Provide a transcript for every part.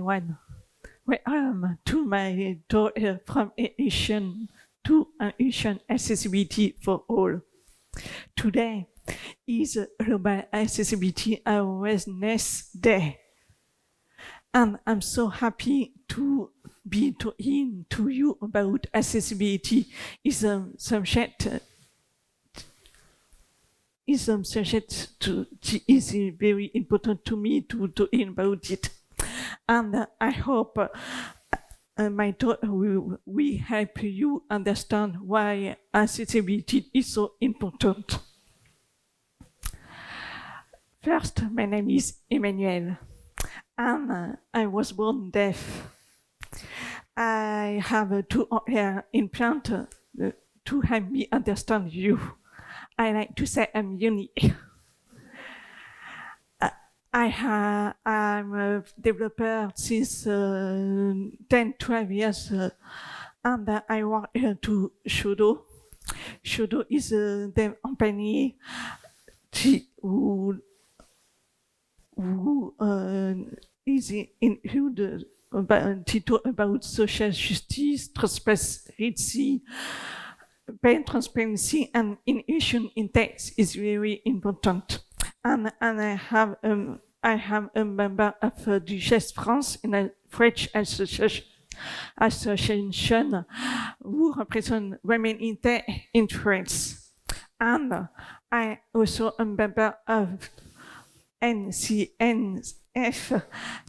everyone. Welcome to my talk from Asian to Asian Accessibility for All. Today is Global Accessibility Awareness Day. And I'm so happy to be talking to you about accessibility. Is a subject is very important to me to talk about it. And I hope my talk will help you understand why accessibility is so important. First, my name is Emmanuelle, and I was born deaf. I have two cochlear implants to help me understand you. I like to say I'm unique. I'm a developer since 10-12 years, and I work to SHODO. SHODO is a dev company who is included to talk about social justice, transparency, and inclusion in text is very important. And I am a member of the GEST France, in a French association who represent women in tech in France. And I also a member of NCNF,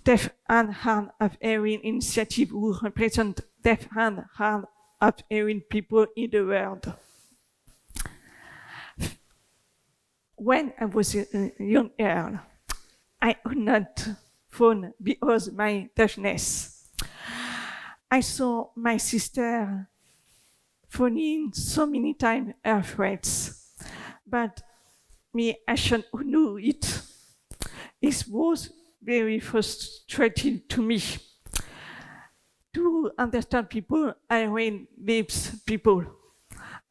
Deaf and Hard of Hearing Initiative, who represent deaf and hard of hearing people in the world. When I was a young girl, I could not phone because of my deafness. I saw my sister phoning so many times her friends, but me, I should know it. It was very frustrating to me. To understand people, I read lips people.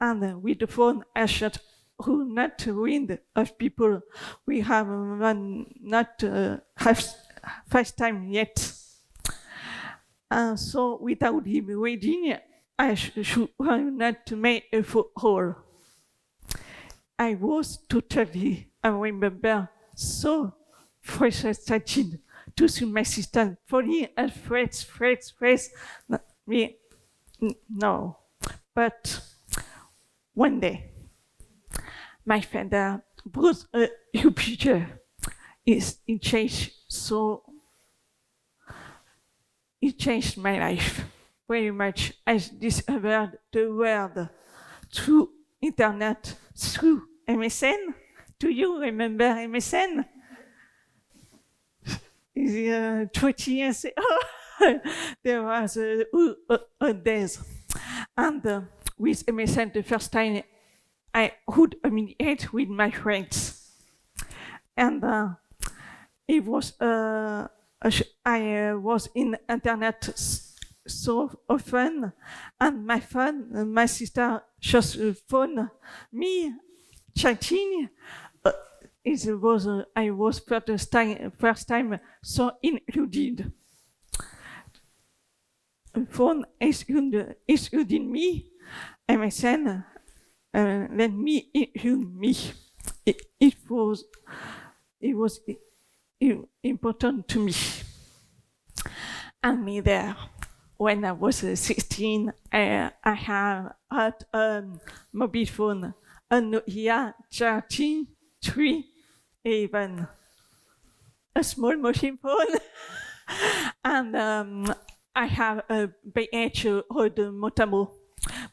And with the phone, I should not read of people. We have not first time yet. So without him reading, I should not make a phone call. I was totally, I remember, so frustrated to see my sister falling and friends. Me, no. But one day, my father brought a computer. It changed my life very much. I discovered the world through internet, through MSN. Do you remember MSN? 20 years ago, there was days. And with MSN, the first time I could communicate with my friends. And it was, I was in internet so often, and my sister just phoned me, chatting. I was first time so included. Phone including me, MSN, let me include me. It was important to me. And me there, when I was 16, I had a mobile phone, a Nokia 13.3. Even a small machine phone. And I have a page called Motamo.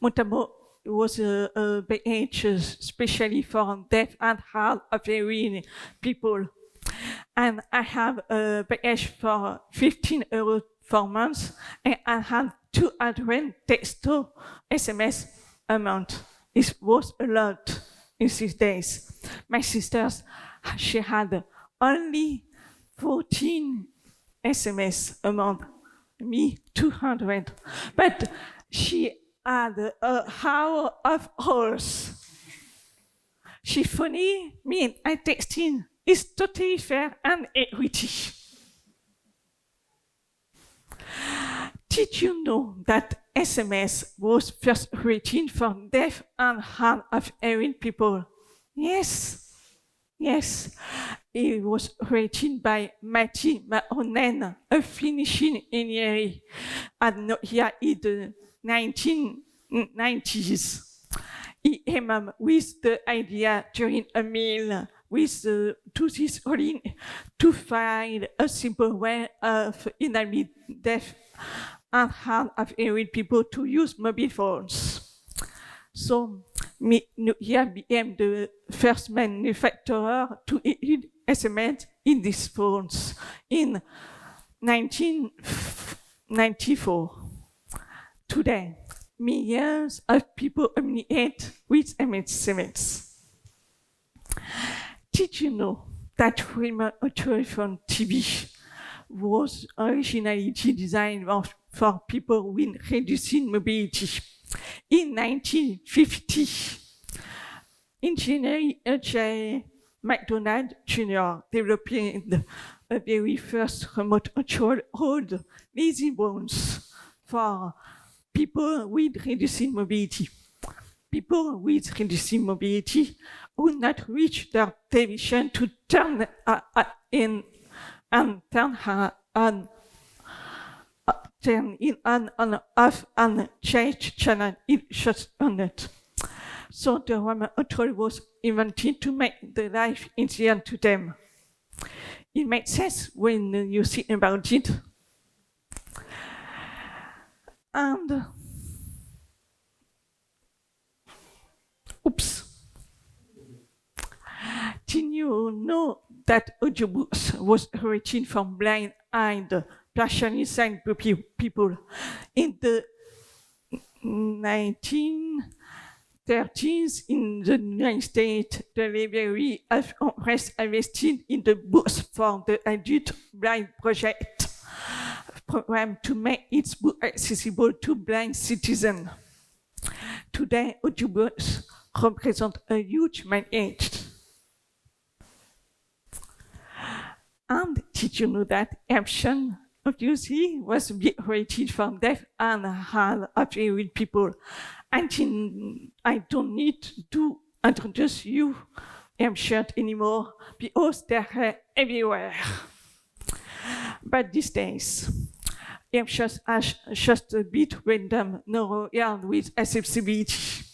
Motamo was a page especially for deaf and hard of hearing people. And I have a page for 15 euros for months, and I had 200 text to SMS amount. It was a lot in these days. My sisters, she had only 14 SMS a month, me 200. But she had a hour of hours. She funny, me and I texting is totally fair and equity. Did you know that SMS was first written for deaf and hard of hearing people? Yes, yes. It was written by Matti Mahonen, a Finnish engineer at Nokia in the 1990s. He came up with the idea during a meal with to this audience to find a simple way of enabling deaf and hard of hearing people to use mobile phones. So Nokia became the first manufacturer to use SMS in these phones in 1994. Today, millions of people communicate with SMS. Did you know that remote telephone TV was originally designed for people with reducing mobility? In 1950, engineer H.J. McDonald Jr. developed the very first remote control called Lazy Bones for people with reducing mobility. People with reducing mobility would not reach their television to turn in and turn on, turn in on off and change channel it just on it. So the remote control was invented to make the life easier to them. It makes sense when you think about it. And oops. Did you know that audiobooks was written for blind and partially sighted people? In the 1930s in the United States, the Library of Congress invested in the books for the Adult Blind Project program to make its book accessible to blind citizens. Today, audiobooks represent a huge market. And did you know that Epson obviously was rated for deaf and hard of hearing people? And I don't need to introduce you Epson anymore because they're everywhere. But these days, Epson has just a bit random neural with accessibility.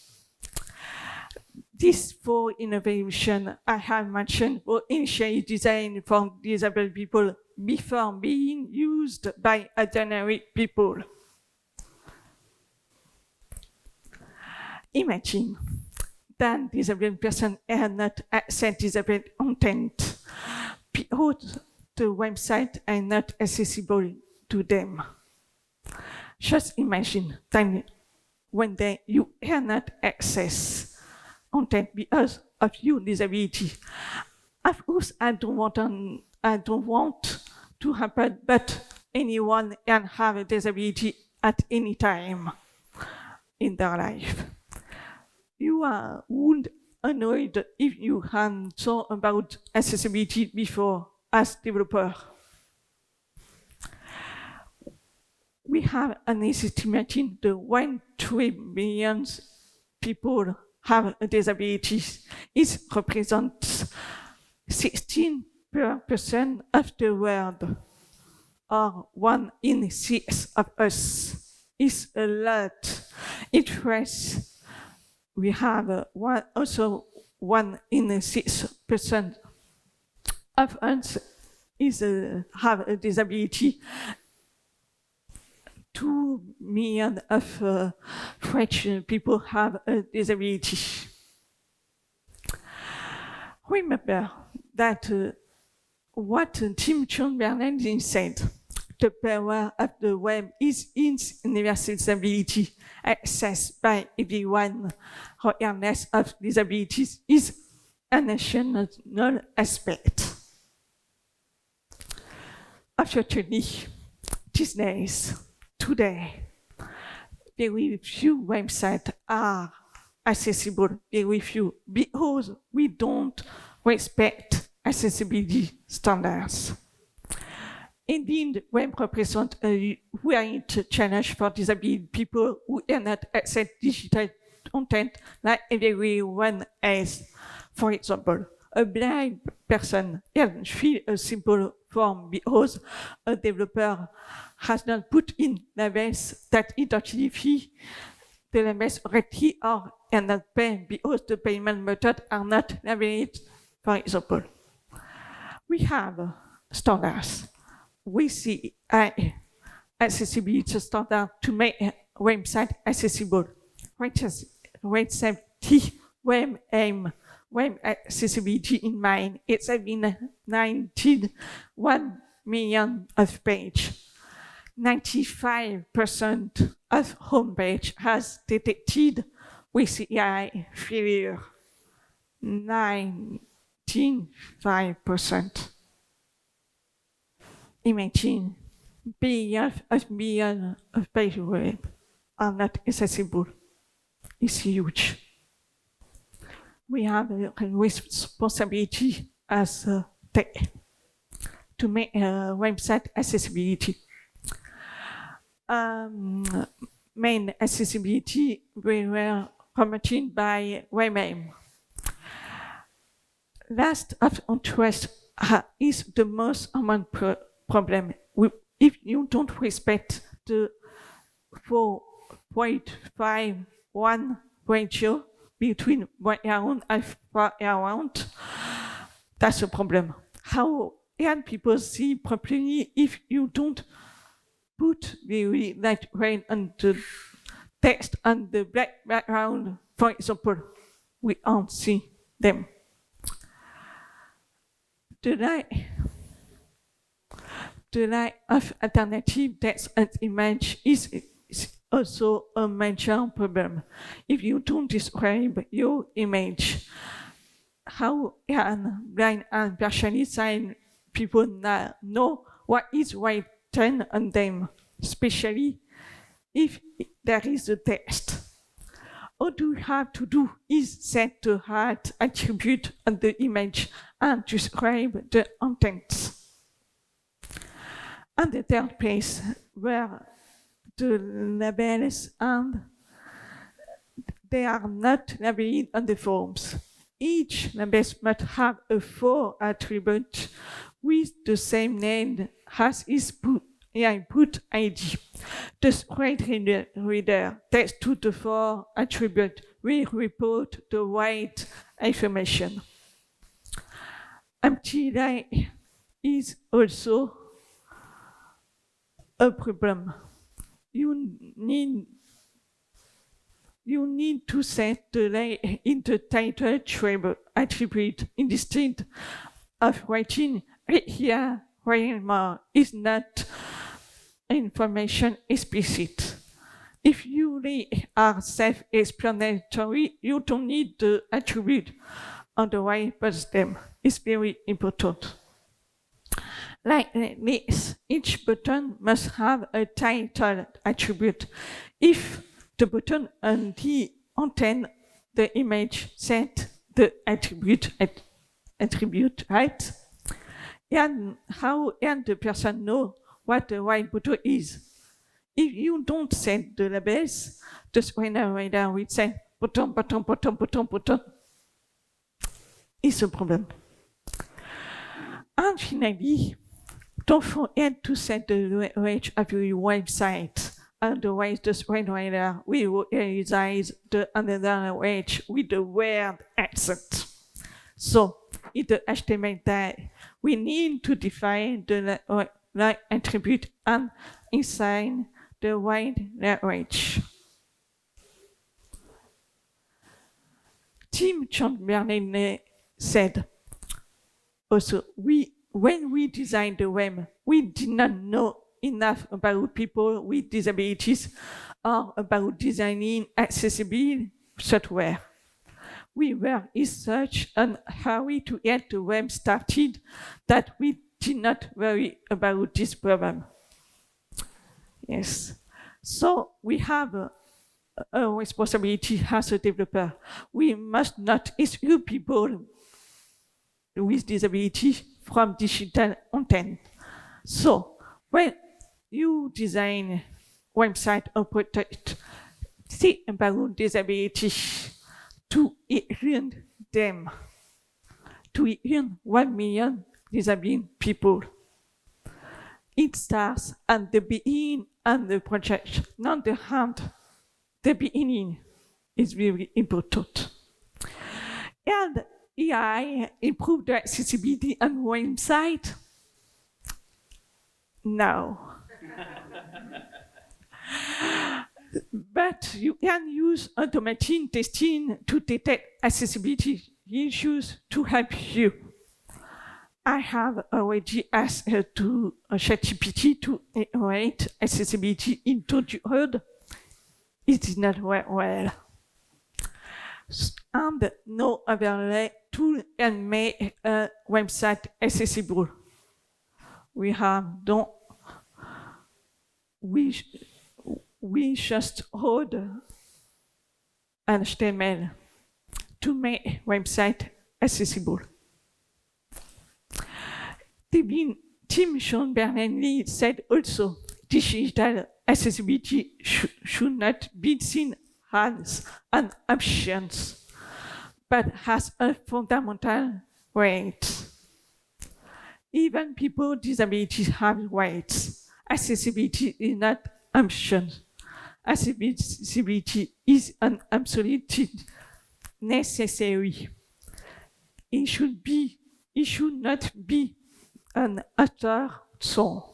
These four innovations I have mentioned were initially designed for disabled people before being used by ordinary people. Imagine that disabled persons are not access disabled content because the website are not accessible to them. Just imagine that when you cannot access content because of your disability. Of course, I don't want to happen, but anyone can have a disability at any time in their life. You would annoyed if you hadn't thought about accessibility before as developer. We have an estimating the 1 billion people have a disability. It represents 16% of the world, or 1 in 6 of us. It's a lot. In France, we have also 1 in 6% of us have a disability. 2 million of French people have a disability. Remember that what Tim Bernard-Lee said, the power of the web is its universality, access by everyone, regardless of disabilities, is a national aspect. Unfortunately, these days, today, very few websites are accessible, very few, because we don't respect accessibility standards. Indeed, web represents a great challenge for disabled people who cannot access digital content like everyone else. For example, a blind person can fill a simple form because a developer has not put in labels that identify the labels correctly or cannot pay because the payment methods are not labeled, for example. We have standards. We see accessibility standard to make a website accessible. Web safety, web aim, web accessibility in mind. It's been 1 million of pages. 95% of homepage has detected with AI failure. 95%. Imagine billions of pages web are not accessible. It's huge. We have a responsibility as tech to make website accessibility. Main accessibility we were promoted by WebAIM. Last of interest is the most common problem. If you don't respect the 4.51 ratio between background and foreground, that's a problem. How can people see properly if you don't put the light rain on the text on the black background, for example? We can't see them. The lack of alternative text and image is also a major problem. If you don't describe your image, how can blind and partially sighted people know what is written on them, especially if there is a text? All you have to do is set the right attribute on the image and describe the content. And the third place, where the labels and they are not labeled on the forms. Each label must have a 4 attribute with the same name as its input ID. The screen reader text to the 4 attribute will report the right information. Empty line is also a problem. You need to set the line in the title attribute instead of writing here more is not information explicit. If you are self-explanatory, you don't need the attribute, otherwise post them. It's very important. Like this, each button must have a title attribute. If the button only contains the image, set the attribute right. And how can the person know what the right button is? If you don't set the labels, the screen reader will say button. It's a problem. And finally, don't forget to set the range of your website. Otherwise, the screen reader will realize the another range with the word accent. So, in the HTML tag, we need to define the right attribute and assign the right range. Tim Chamberlain said, also, when we designed the web, we did not know enough about people with disabilities or about designing accessible software. We were in such a hurry to get the web started that we did not worry about this problem. Yes. So we have a responsibility as a developer. We must not exclude people with disability from digital content. So When you design website or product, think about disability to include them, to include 1 million disabled people. It starts at the beginning of the project, not the end. The beginning is very important. And AI improve the accessibility on website? No. But you can use automated testing to detect accessibility issues to help you. I have already asked to ChatGPT to evaluate accessibility in childhood. It did not work well. And no overlay tool can make a website accessible. We just hold HTML to make website accessible. Tim Sean-Bernard-Lee said also, digital accessibility should not be seen as an option, but as a fundamental right. Even people with disabilities have rights. Accessibility is not option. Accessibility is an absolute necessary. It should not be an afterthought.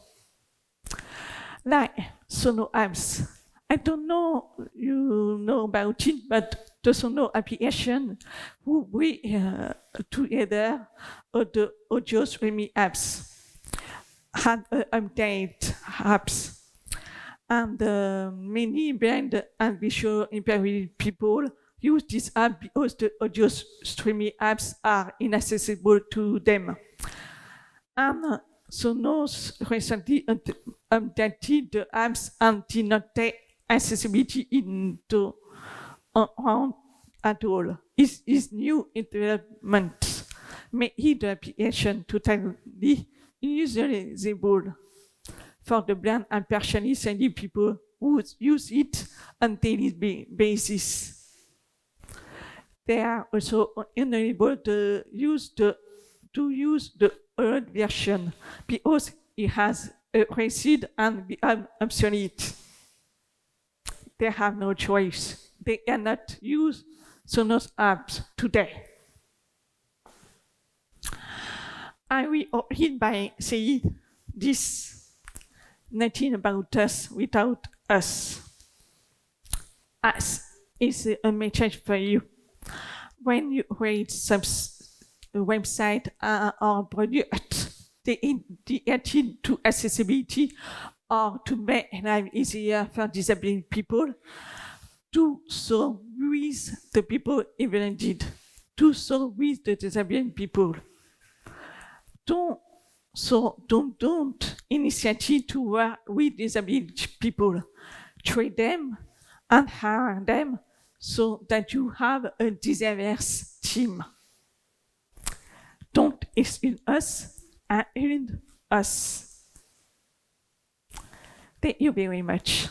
Like SHODO apps. I don't know you know about it, but the SHODO application who bring together the audio streaming apps had update apps. And many blind and visual impaired people use this app because the audio streaming apps are inaccessible to them. And Sonos recently updated the apps and did not take accessibility into account at all. Its new development made the application totally unusable for the blind and partially sighted people who use it on a daily basis. They are also unable to use the old version because it has receded and become obsolete. They have no choice. They cannot use Sonos apps today. I will end by saying this: nothing about us without us. Us is a message for you. When you create some website or product dedicated to accessibility or to make life easier for disabled people, do so with the people even did. Do so with the disabled people. Don't initiate to work with disabled people. Train them and hire them so that you have a diverse team. Don't exclude us and include us. Thank you very much.